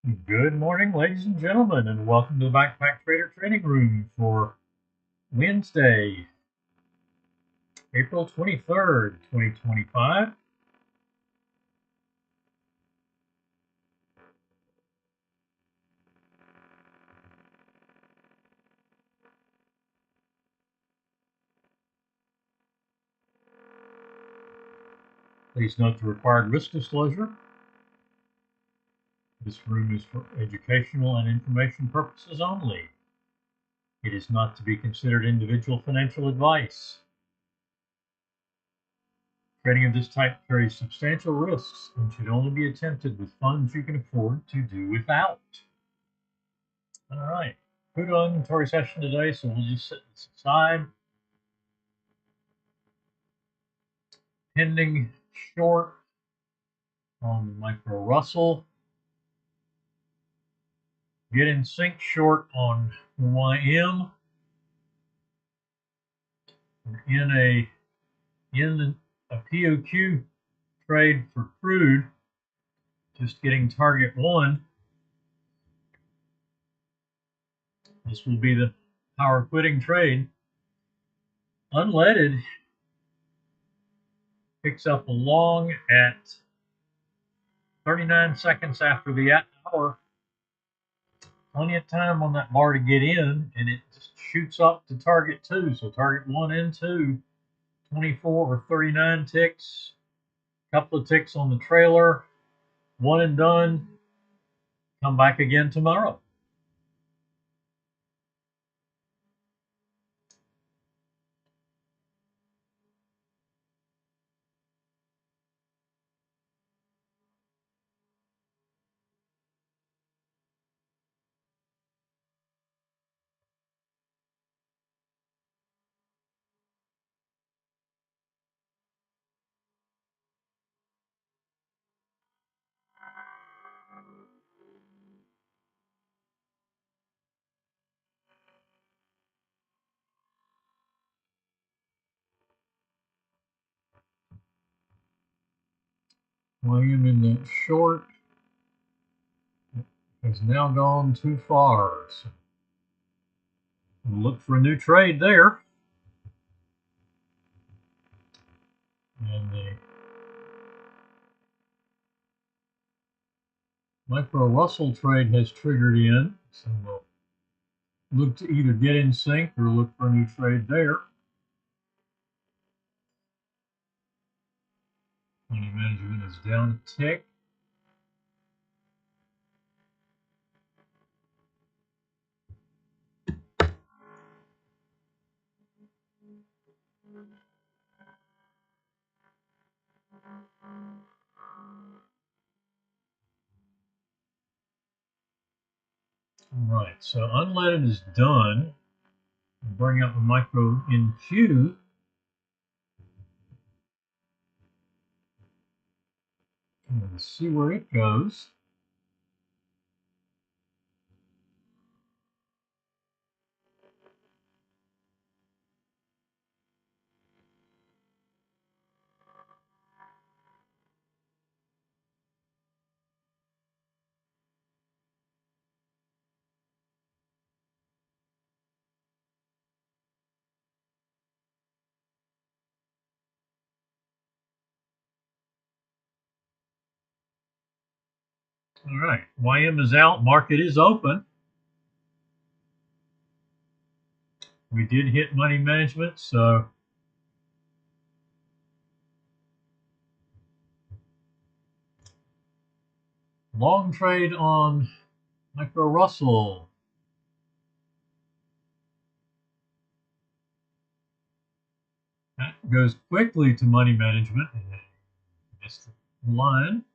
Good morning, ladies and gentlemen, and welcome to the Backpack Trader Trading Room for Wednesday, April 23rd, 2025. Please note the required risk disclosure. This room is for educational and information purposes only. It is not to be considered individual financial advice. Trading of this type carries substantial risks and should only be attempted with funds you can afford to do without. All right, good inventory session today, so we'll just set this aside. Pending short on the micro Russell. Get in sync short on YM. We're in a POQ trade for crude, just getting target one. This will be the power quitting trade. Unleaded picks up a long at 39 seconds after the hour. Plenty of time on that bar to get in, and it just shoots up to target two. So target one and two, 24 or 39 ticks. Couple of ticks on the trailer, one and done. Come back again tomorrow. William in that short has now gone too far. So we'll look for a new trade there. And the micro Russell trade has triggered in. So we'll look to either get in sync or look for a new trade there. Money management is down a tick. All right, so unleaded is done. I'll bring up the micro in Q. And see where it goes. All right, YM is out, market is open. We did hit money management, so long trade on micro Russell. That goes quickly to money management. Missed the line.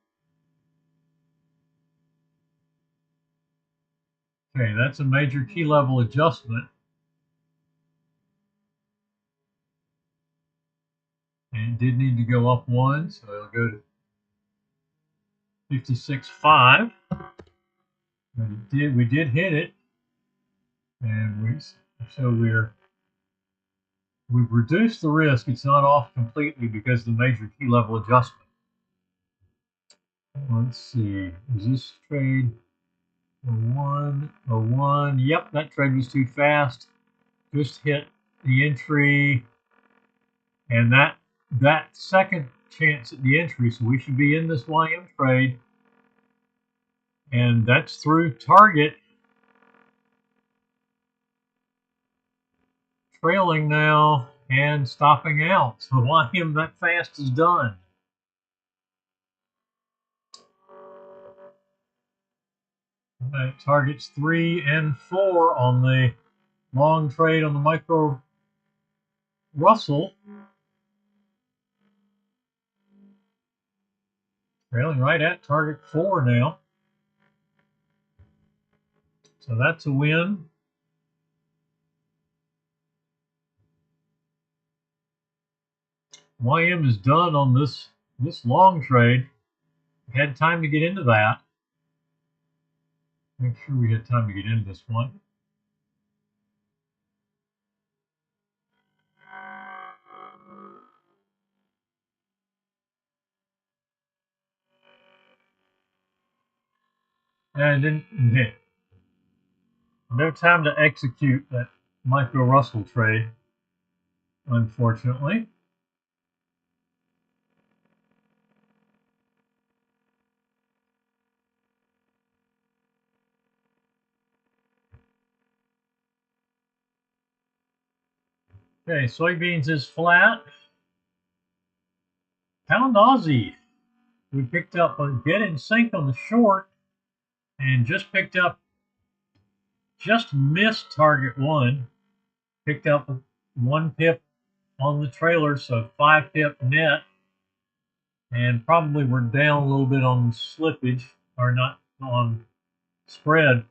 Okay, that's a major key level adjustment. And it did need to go up one, so it'll go to 56.5. But we did hit it. And we've reduced the risk. It's not off completely because of the major key level adjustment. Let's see. Is this trade 101. Yep, that trade was too fast. Just hit the entry, and that second chance at the entry, so we should be in this YM trade, and that's through target. Trailing now and stopping out. So YM that fast is done. Right, targets 3 and 4 on the long trade on the micro Russell. Trailing right at target 4 now. So that's a win. YM is done on this long trade. We had time to get into that. Make sure we had time to get into this one. And then no time to execute that micro Russell trade, unfortunately. Okay, soybeans is flat. Pound Aussie. We picked up a get in sync on the short and just picked up, just missed target 1. Picked up 1 pip on the trailer, so 5 pip net. And probably we're down a little bit on slippage, or not on spread.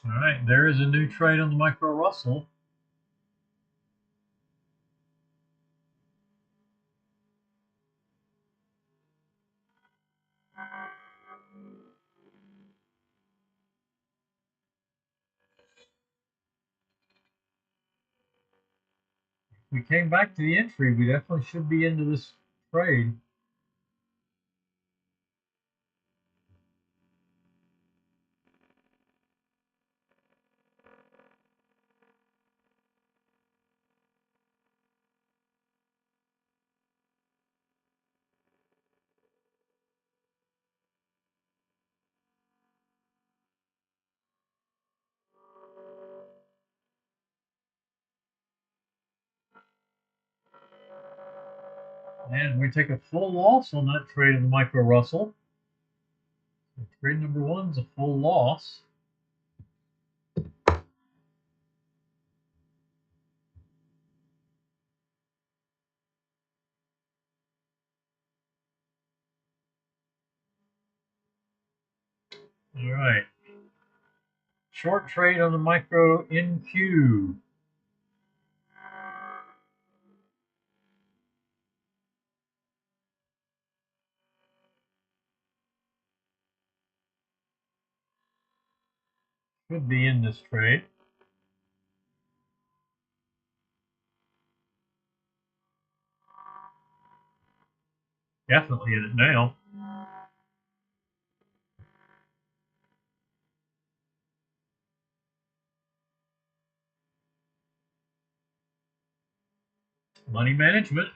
All right, there is a new trade on the micro Russell. We came back to the entry. We definitely should be into this trade. And we take a full loss on that trade of the micro Russell. So trade number 1 is a full loss. All right. Short trade on the micro NQ. Should be in this trade. Definitely in it now. Money management.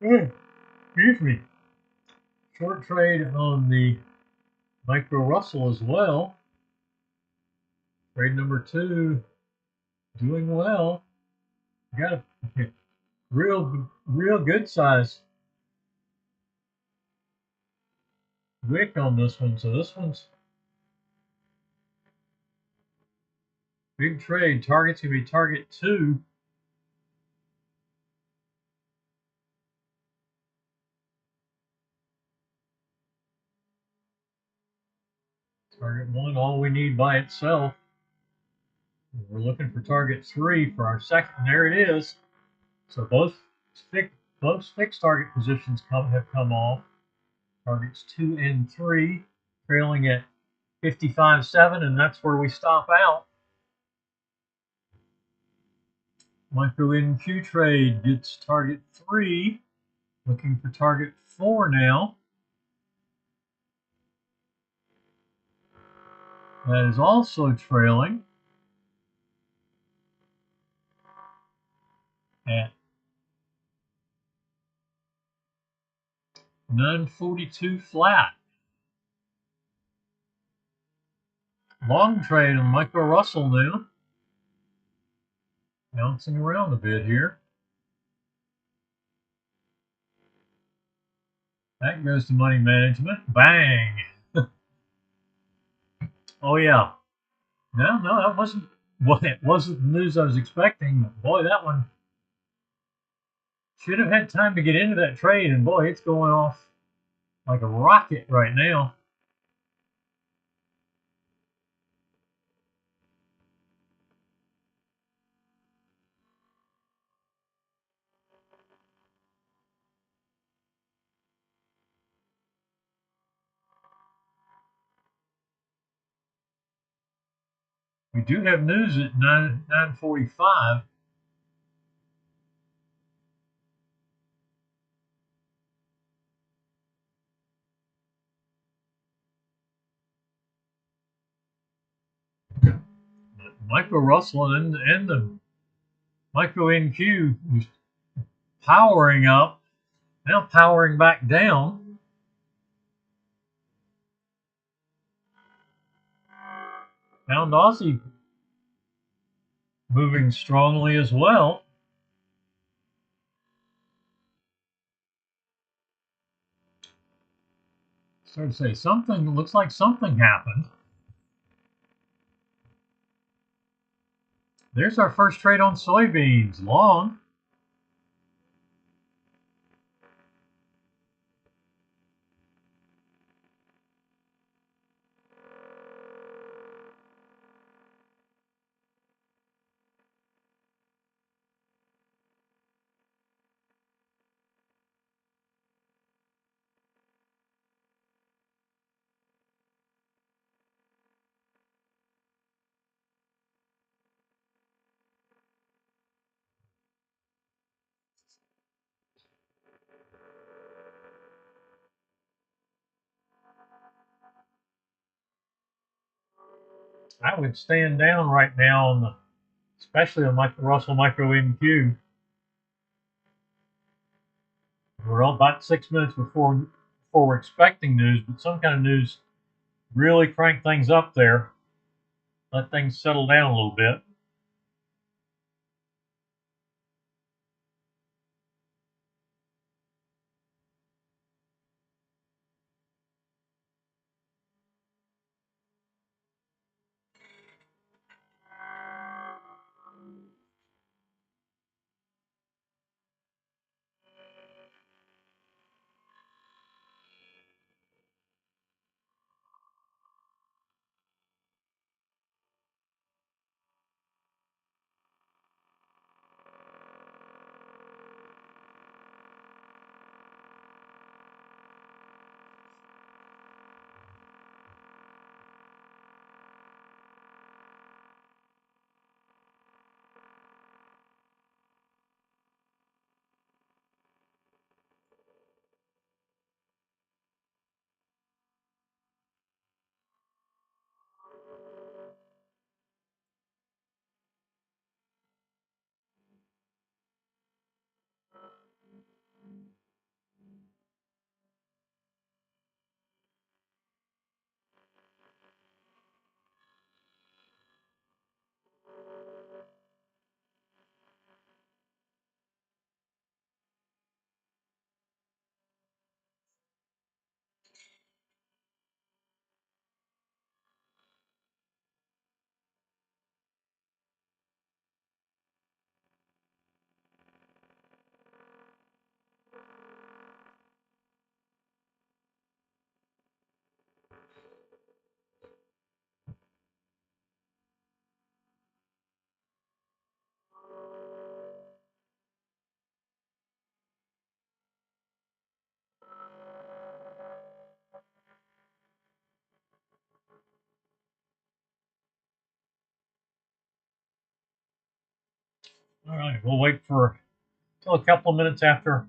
Excuse me. Short trade on the micro Russell as well. Trade number 2 doing well. Got a real good size wick on this one. So this one's big trade. Target's gonna be target 2. Target 1, all we need by itself. We're looking for target 3 for our second. There it is. So both fixed target positions have come off. Targets 2 and 3, trailing at 55.7, and that's where we stop out. Micro NQ trade gets target 3, looking for target 4 now. That is also trailing at 942 flat. Long trade on micro Russell now. Bouncing around a bit here. That goes to money management. Bang! Oh yeah. No, that wasn't. Well, it wasn't the news I was expecting. But boy, that one should have had time to get into that trade, and boy, it's going off like a rocket right now. We do have news at 9:45. Micro Russell and the micro NQ is powering up, now powering back down. Pound Aussie moving strongly as well. Start to say something, looks like something happened. There's our first trade on soybeans, long. I would stand down right now on the, especially on Russell Micro NQ. We're about 6 minutes before we're expecting news, but some kind of news really crank things up there. Let things settle down a little bit. All right, we'll wait for till a couple of minutes after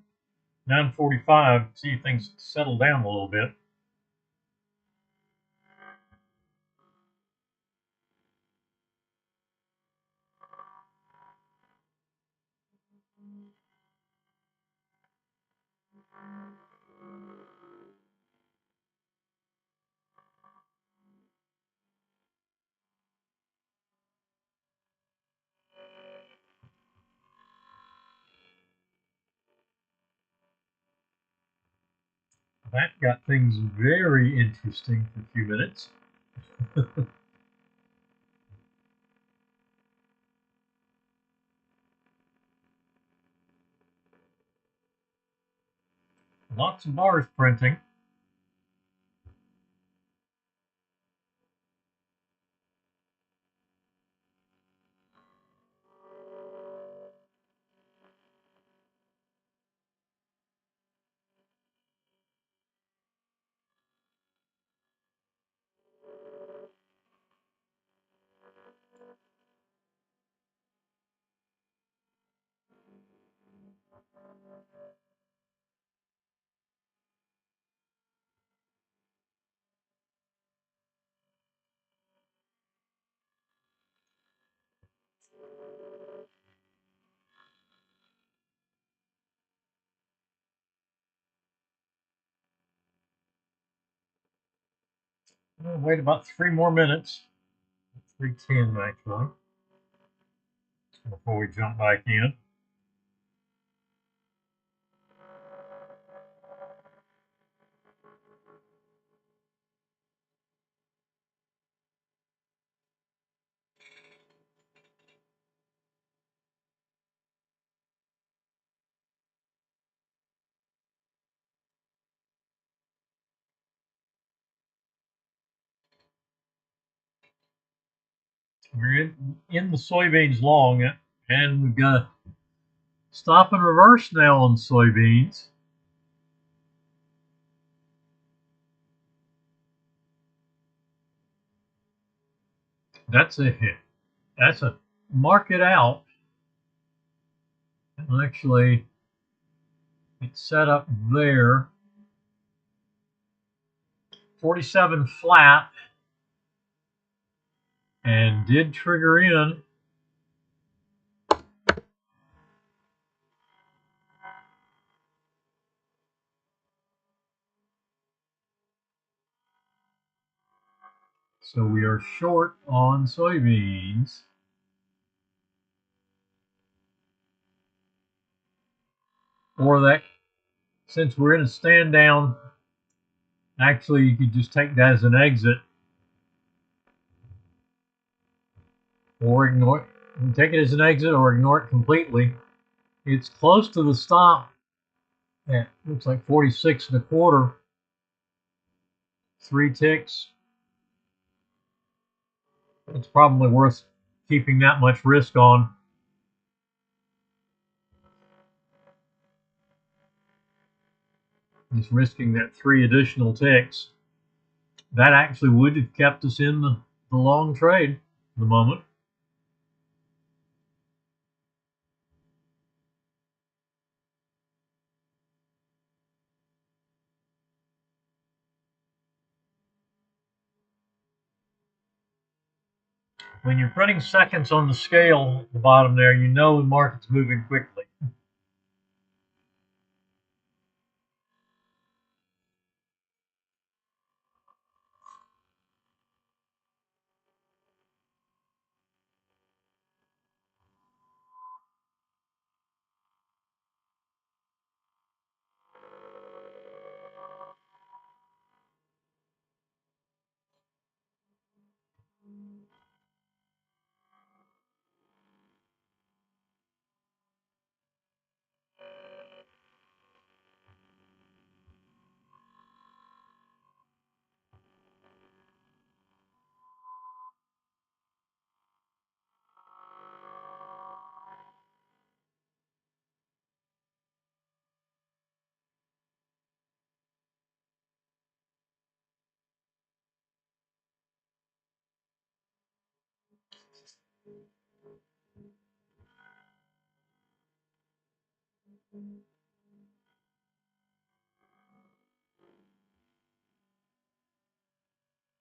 9:45, see if things settle down a little bit. That got things very interesting for a few minutes. Lots of bars printing. We'll wait about 3 more minutes, 3:10 actually, before we jump back in. We're in the soybeans long, and we've got a stop and reverse now on soybeans. That's a hit. That's a market out. Actually, it's set up there. 47 flat, and did trigger in. So we are short on soybeans. Or that, since we're in a stand down, actually you could just take that as an exit or ignore it. You can take it as an exit or ignore it completely. It's close to the stop. Yeah, looks like 46 and a quarter. 3 ticks. It's probably worth keeping that much risk on. Just risking that 3 additional ticks. That actually would have kept us in the long trade at the moment. When you're putting seconds on the scale at the bottom there, you know the market's moving quickly.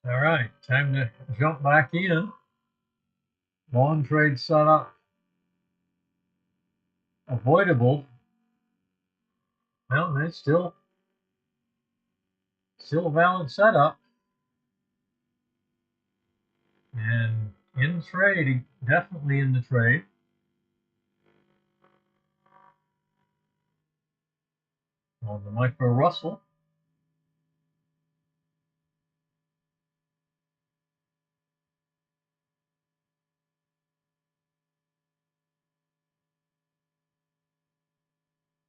All right, time to jump back in. Long trade setup avoidable. Well, it's still a valid setup. And in trade, definitely in the trade. On the micro Russell.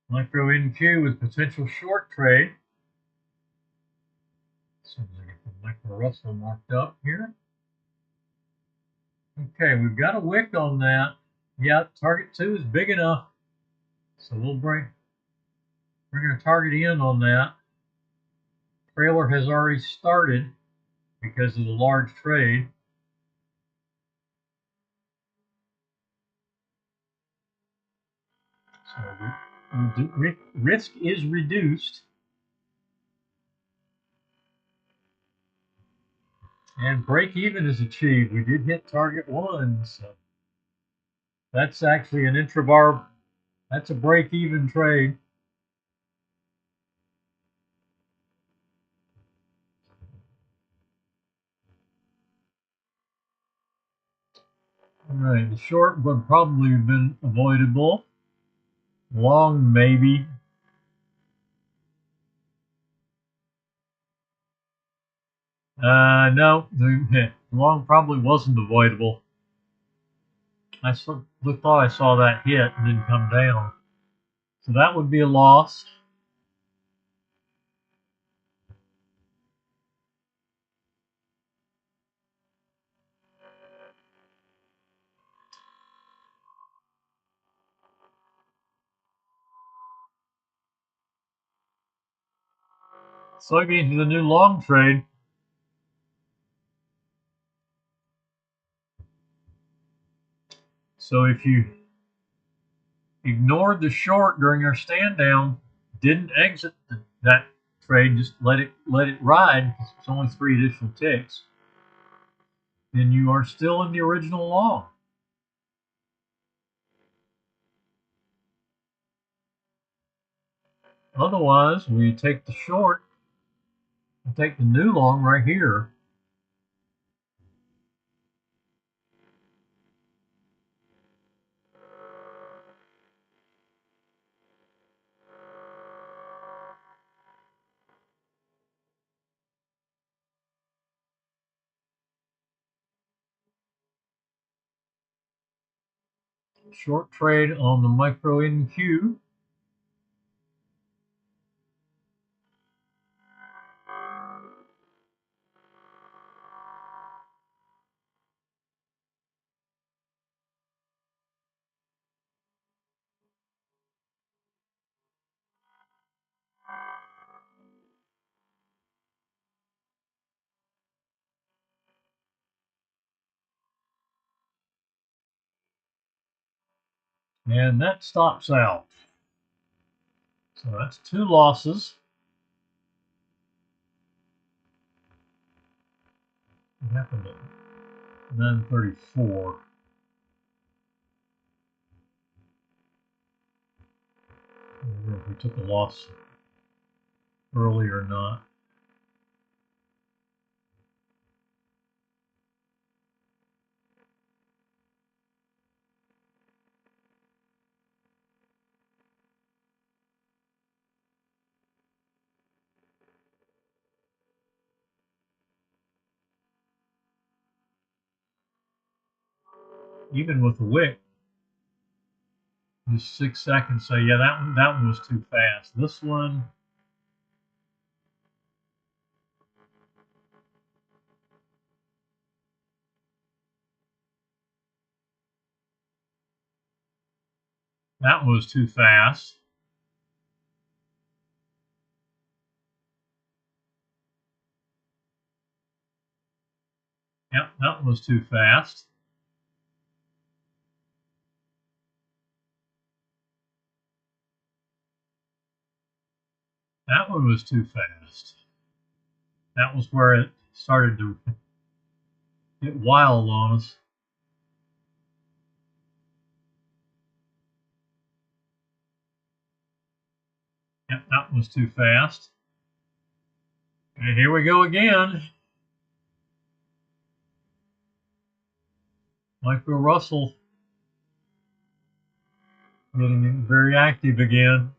Micro NQ with potential short trade. As soon as I get the micro Russell marked up here. Okay, we've got a wick on that. Yeah, target 2 is big enough. So we'll bring our target in on that. Trailer has already started because of the large trade. So risk is reduced. And break even is achieved. We did hit target 1, so that's actually an intrabar. That's a break even trade. All right, the short would probably have been avoidable. Long, maybe. No, the long probably wasn't avoidable. I thought I saw that hit and then come down. So that would be a loss. Soybeans with a new long trade. So if you ignored the short during our stand down, didn't exit that trade, just let it ride, because it's only 3 additional ticks, then you are still in the original long. Otherwise, we take the short and take the new long right here. Short trade on the micro NQ. And that stops out. So that's 2 losses. What happened at 9:34? I don't know if we took a loss early or not. Even with the wick, just 6 seconds. So yeah, that one was too fast. This one, that one was too fast. Yep, that one was too fast. That one was too fast. That was where it started to get wild on us. Yep, that one was too fast. And here we go again. Micro Russell getting very active again.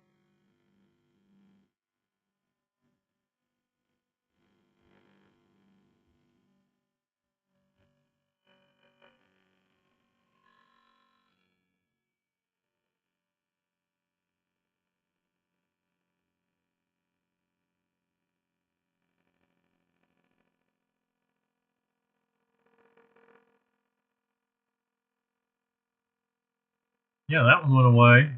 Yeah, that one went away.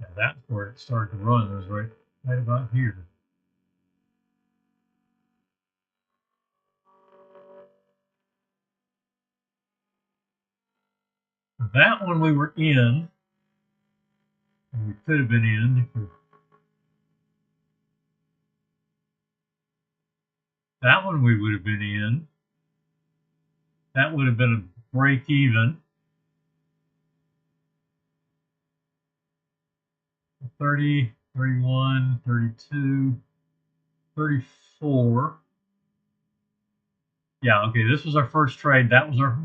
Yeah, that's where it started to run. It was right about here. That one we were in. We could have been in. That one we would have been in. That would have been a break even. 30, 31, 32, 34. Yeah, okay, this was our first trade. That was our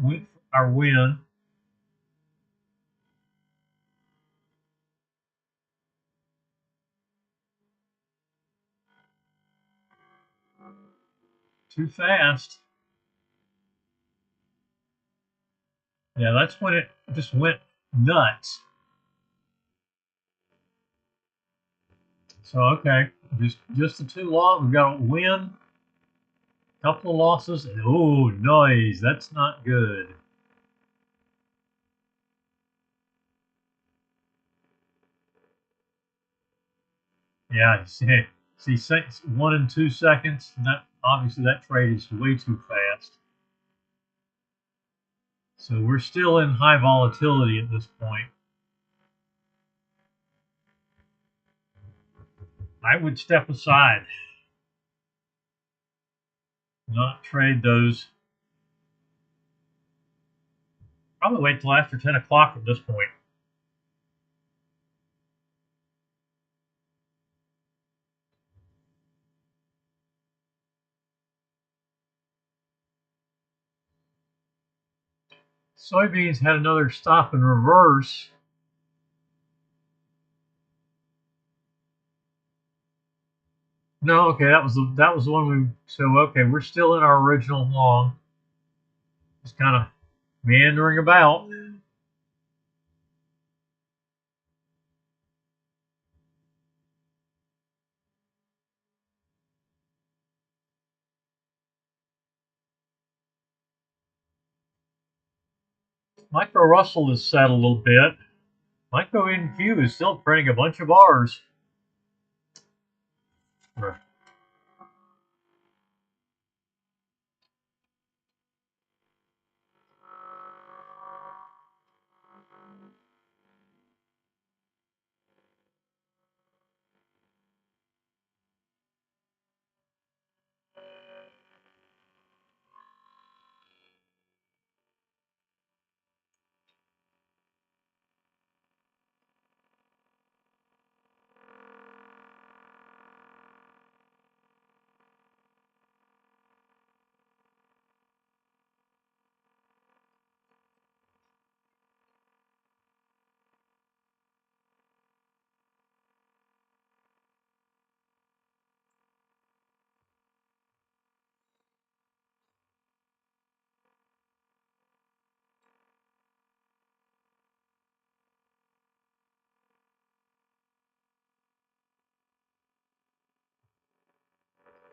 win. Too fast. Yeah, that's when it just went nuts. So okay, just the two losses. We got a win, couple of losses, and oh, noise. That's not good. Yeah, see 1 and 2 seconds. And that obviously that trade is way too fast. So we're still in high volatility at this point. I would step aside, not trade those. Probably wait till after 10 o'clock at this point. Soybeans had another stop and reverse. No, okay, that was the one we. So okay, we're still in our original long, just kind of meandering about. Micro Russell is set a little bit. Micro NQ is still printing a bunch of R's.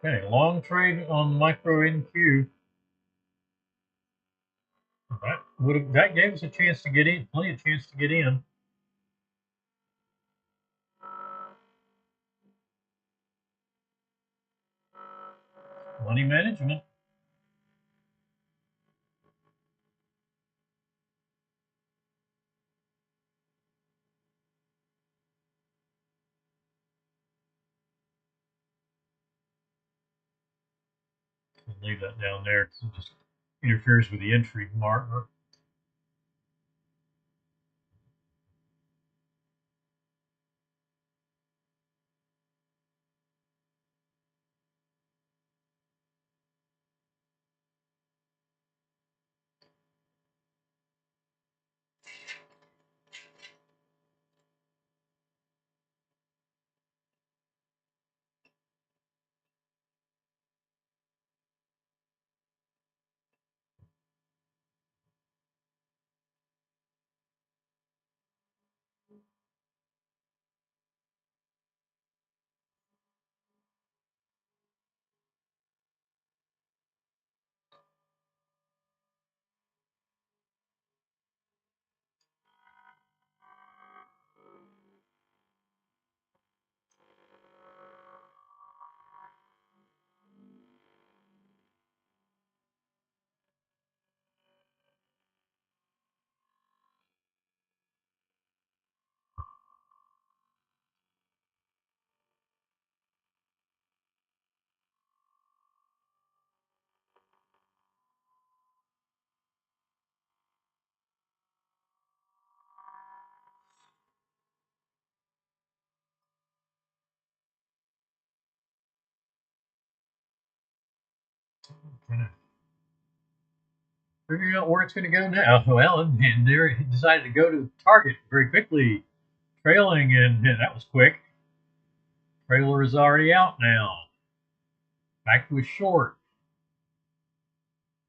Okay, long trade on Micro NQ. That gave us a chance to get in, plenty of chance to get in. Money management. Leave that down there because it just interferes with the entry marker. Kind of figuring out where it's going to go now. Well, and there he decided to go to the target very quickly, trailing, and that was quick. Trailer is already out now. Back to a short.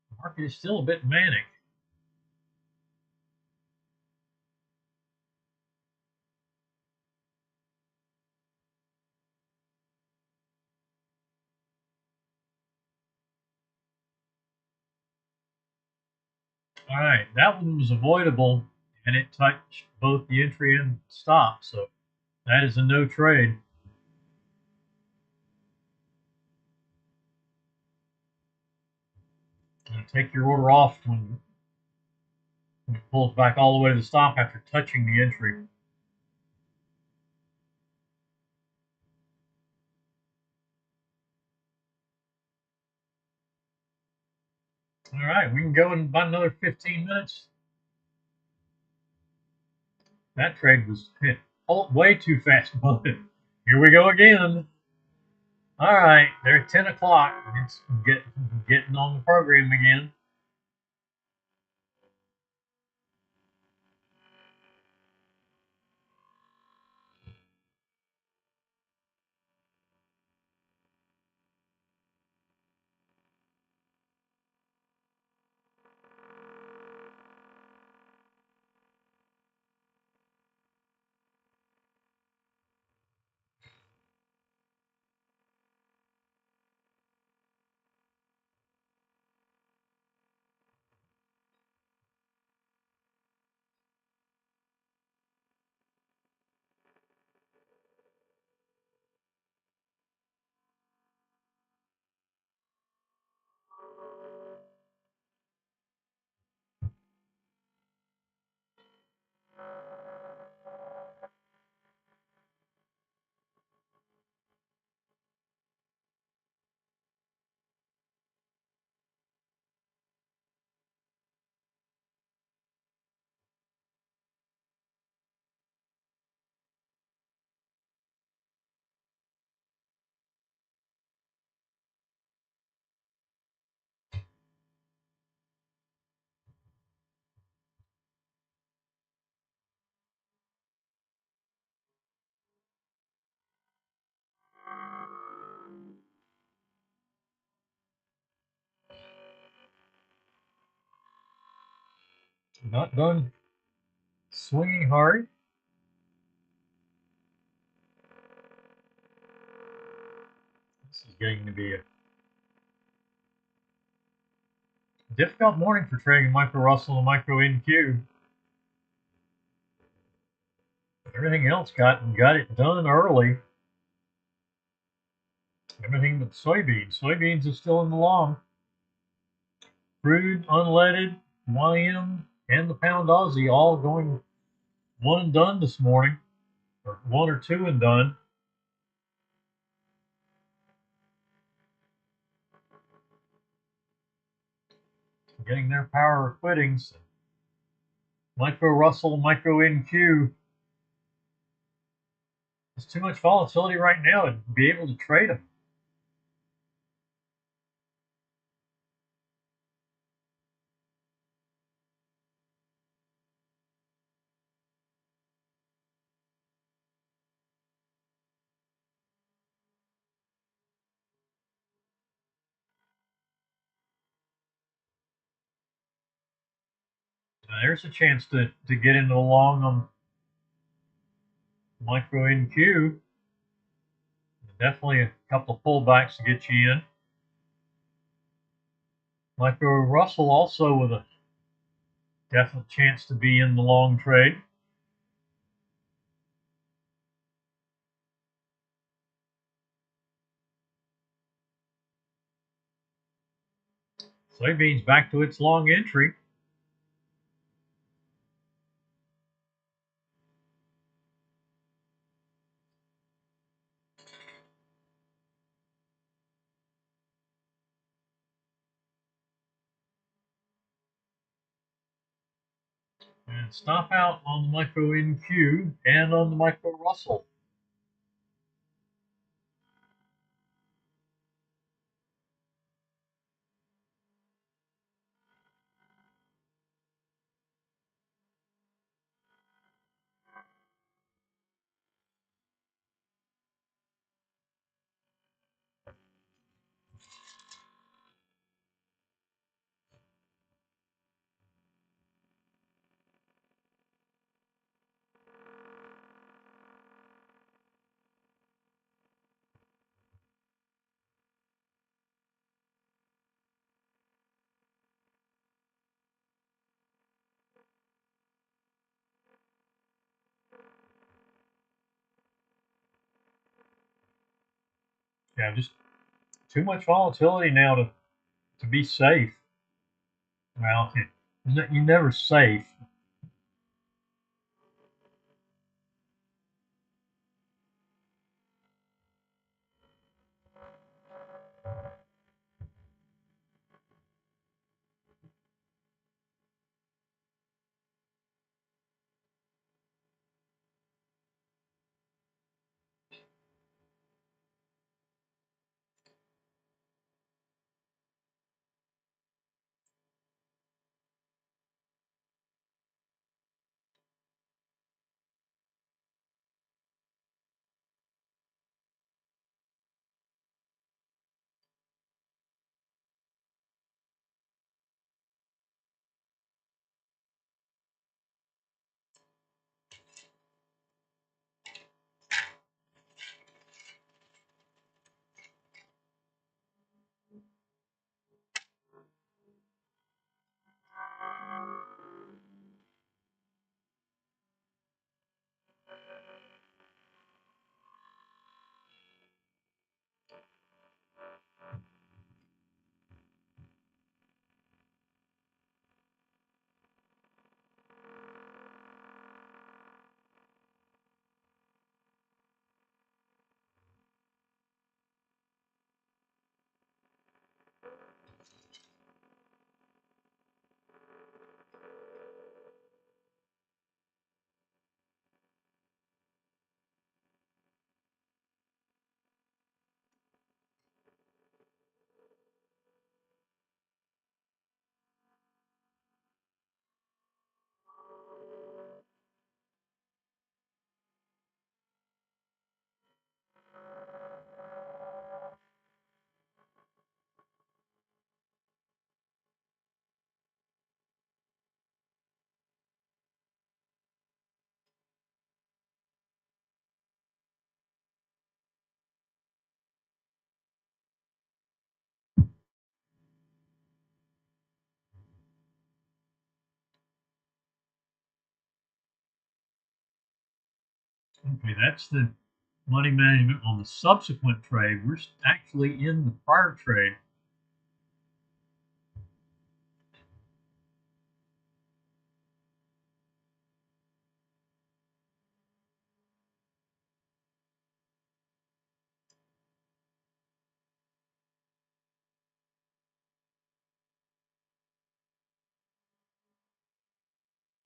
The market is still a bit manic. All right, that one was avoidable, and it touched both the entry and stop, so that is a no trade. Take your order off when it pulls back all the way to the stop after touching the entry. All right, we can go in about another 15 minutes. That trade was hit way too fast. Here we go again. All right, they're at 10 o'clock. It's getting on the program again. Not done swinging hard. This is going to be a difficult morning for trading micro Russell and micro NQ. Everything else got it done early. Everything but soybeans. Soybeans are still in the long. Crude, unleaded, YM, and the pound Aussie all going one and done this morning, or one or two and done. Getting their power of quittings. Micro Russell, Micro NQ. There's too much volatility right now to be able to trade them. There's a chance to get into the long on Micro NQ. Definitely a couple of pullbacks to get you in. Micro Russell also with a definite chance to be in the long trade. Soybeans back to its long entry. And stop out on the Micro NQ and on the Micro Russell. Yeah, just too much volatility now to be safe. Well, you're never safe. Okay, that's the money management on the subsequent trade. We're actually in the prior trade.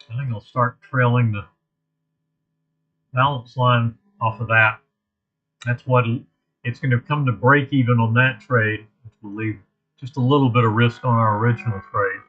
I think I'll start trailing the balance line off of that. That's what it's going to come to break even on that trade, which will leave just a little bit of risk on our original trade.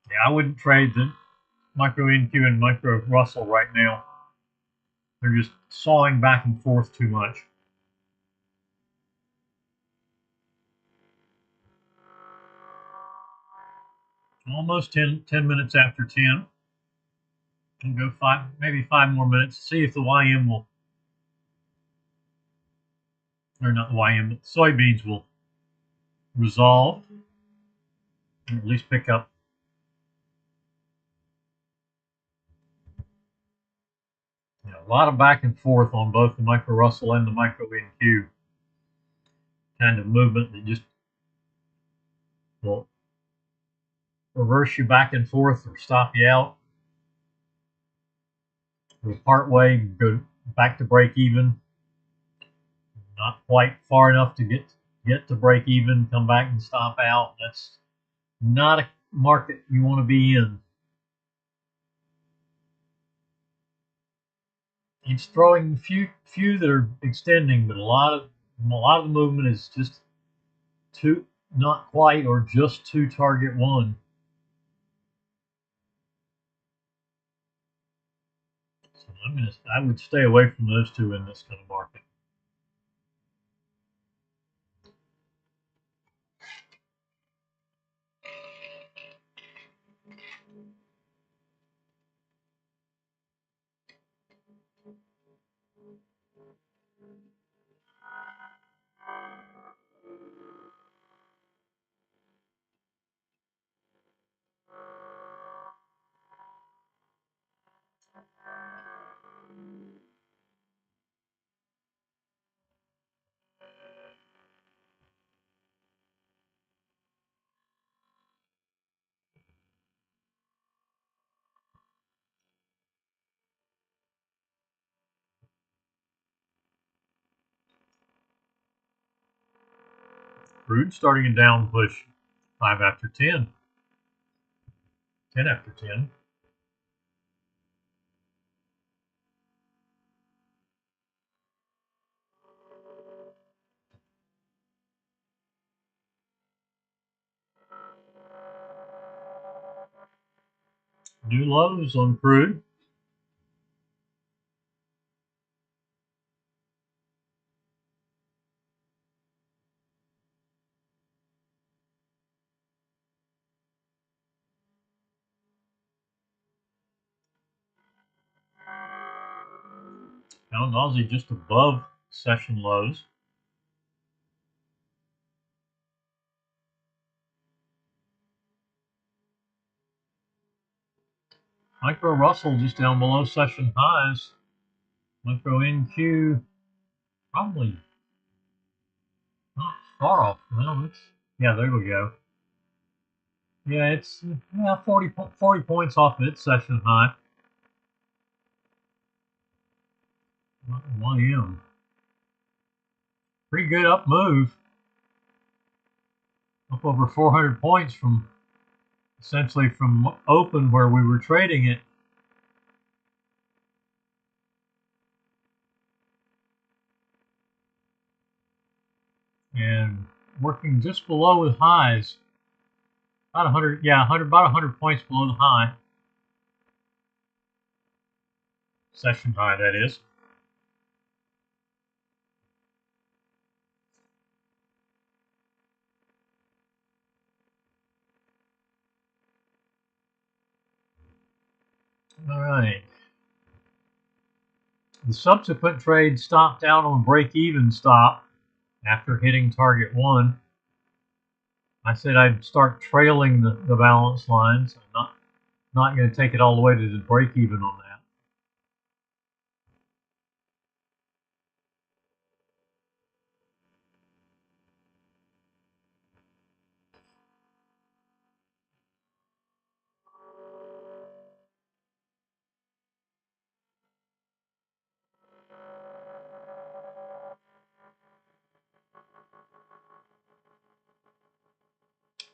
Yeah, I wouldn't trade the micro NQ and micro Russell right now. They're just sawing back and forth too much. Almost 10 minutes after 10. We'll go maybe 5 more minutes. See if the YM will, or not the YM, but the soybeans will resolve, or at least pick up. You know, a lot of back and forth on both the micro Russell and the micro NQ. Kind of movement that just will reverse you back and forth or stop you out. We'll part way, go back to break even. Not quite far enough to get to break even, come back and stop out. That's not a market you want to be in. It's throwing few that are extending, but a lot of the movement is just not quite or just to target one. So I would stay away from those two in this kind of market. Crude starting a down push, 5 after 10, 10 after 10. New lows on crude. Pound Aussie just above session lows. Micro Russell just down below session highs. Micro NQ probably not far off. Well, yeah, there we go. Yeah, it's 40 points off of its session high. YM. Pretty good up move. Up over 400 points from essentially from open where we were trading it. And working just below the highs. About 100, yeah, 100, about 100 points below the high. Session high, that is. All right. The subsequent trade stopped out on break-even stop after hitting target 1. I said I'd start trailing the balance lines. I'm not going to take it all the way to the break-even on that.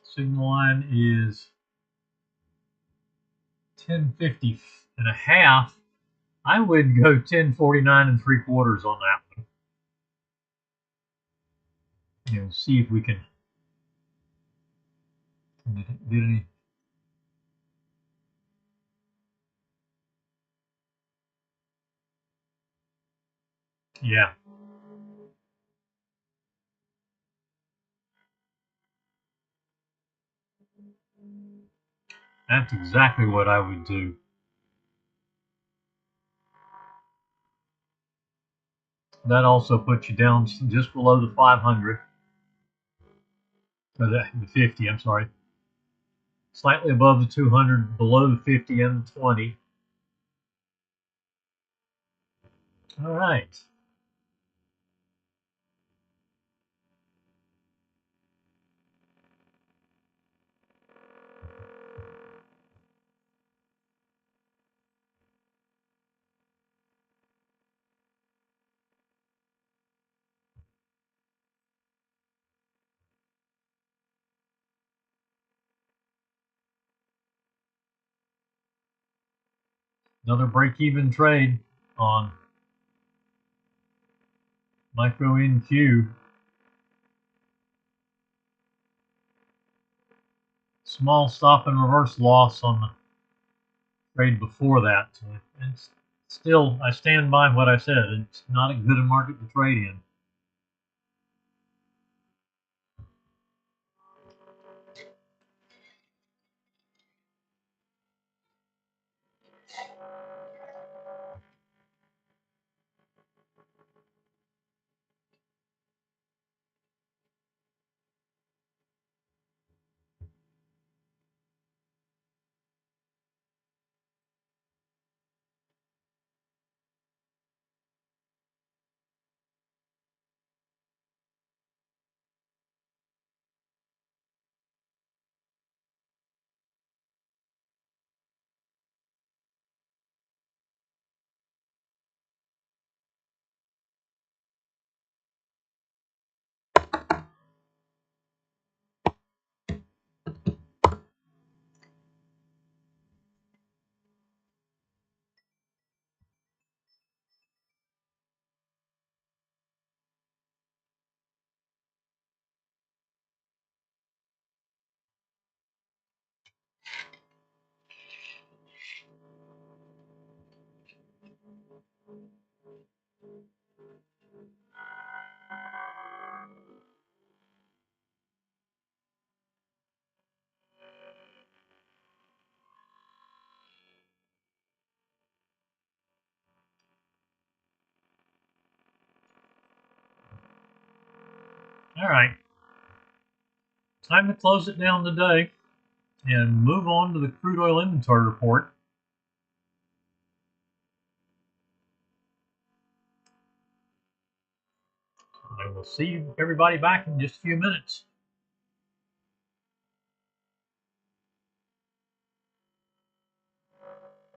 Signal line is 1050 and a half. I would go 1049 3/4 on that one. You know, see if we can get any. Yeah, that's exactly what I would do. That also puts you down just below the 500. Or the 50, I'm sorry. Slightly above the 200, below the 50 and the 20. All right. Another break-even trade on micro NQ. Small stop and reverse loss on the trade before that. So it's still, I stand by what I said. It's not a good market to trade in. All right. Time to close it down today and move on to the crude oil inventory report. I will see everybody back in just a few minutes.